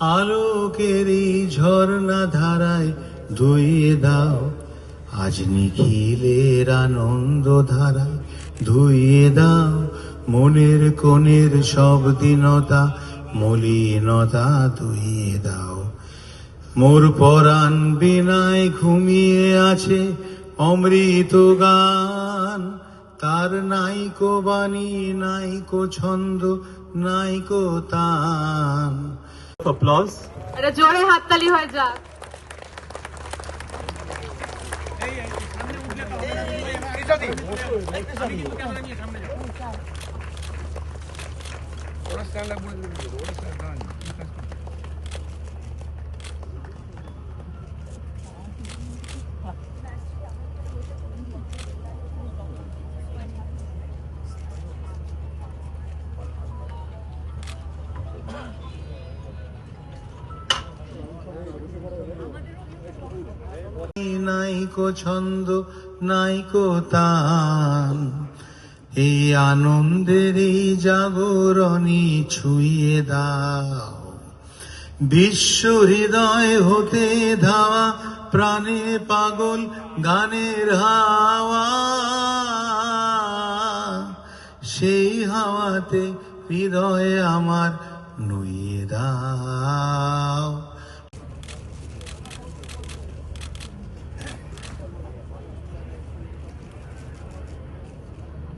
আলোকের এই ঝর্ণা ধারায় ধুইয়ে দাও আজ নিখিলের আনন্দ ধারায় ধুইয়ে দাও মনের কোণের সব দীনতা মলিনতা ধুইয়ে দাও। মোর পরাণ বিনায় ঘুমিয়ে আছে অমৃত গান, তার নাইকো বাণী নাইকো ছন্দ নাইকো তান। applause. এটা জোরে হাততালি হয়ে যাক। নাইকো ছন্দ নাইকো তান, এই আনন্দের এই জাগরণী ছুঁয়ে দাও। বিশ্ব হৃদয় হতে ধাওয়া প্রাণে পাগল গানের হাওয়া, সেই হাওয়াতে হৃদয়ে আমার নুইয়ে দাও।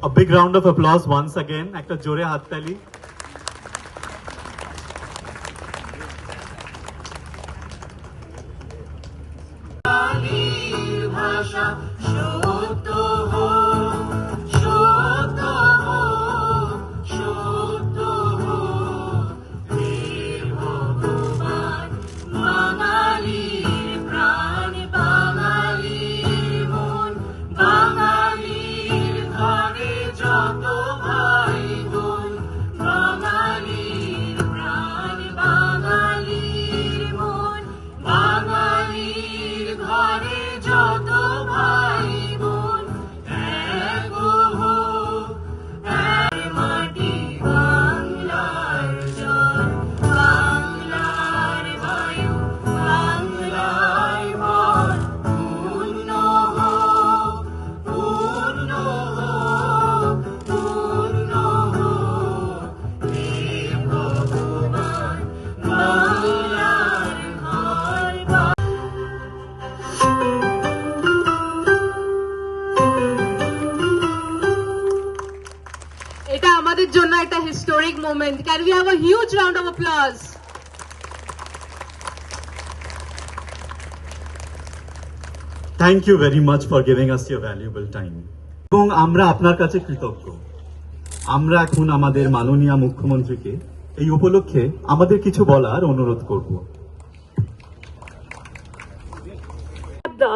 A big round of applause once again. একটা জোরে হাততালি। ভাষা এটা আমাদের জন্য একটা historic moment. Can we have a huge round of applause? Thank you very much for giving us your valuable time. এবং আমরা আপনার কাছে কৃতজ্ঞ। আমরা এখন আমাদের মাননীয় মুখ্যমন্ত্রীকে এই উপলক্ষে আমাদের কিছু বলার অনুরোধ করব। The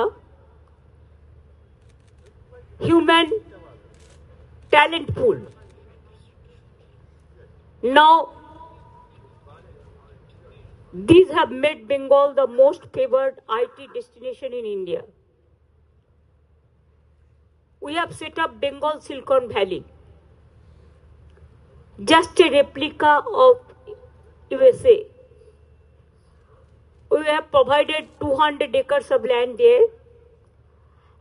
human talent pool. Now, these have made Bengal the most favored IT destination in India. We have set up Bengal Silicon Valley, just a replica of USA. We have provided 200 acres of land there,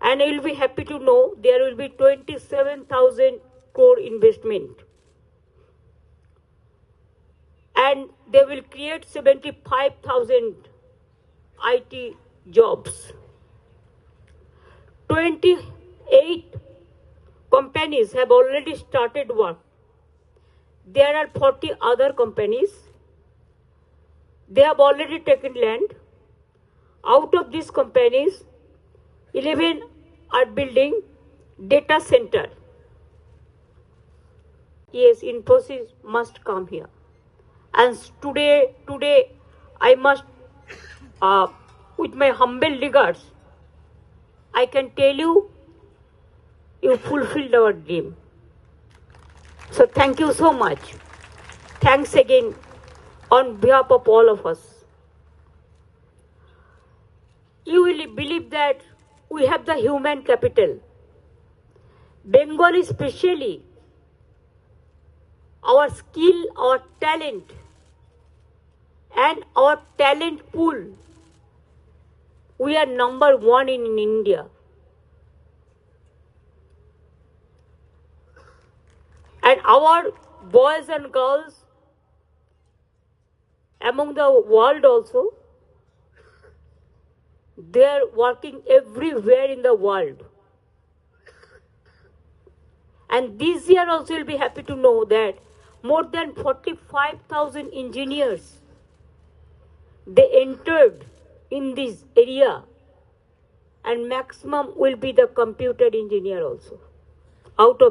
and you will be happy to know there will be 27,000 crore investment. And they will create 75,000 IT jobs. 28 companies have already started work. There are 40 other companies. They have already taken land. Out of these companies, 11 are building data center. Yes, Infosys must come here. And today I must, with my humble regards, I can tell you, you fulfilled our dream. So thank you so much. Thanks again on behalf of all of us. You will believe that we have the human capital. Bengal especially, our skill, our talent, And our talent pool, we are number one in India. And our boys and girls among the world also, they are working everywhere in the world. And this year also you'll be happy to know that more than 45,000 engineers, they entered in this area, and maximum will be the computer engineer also out of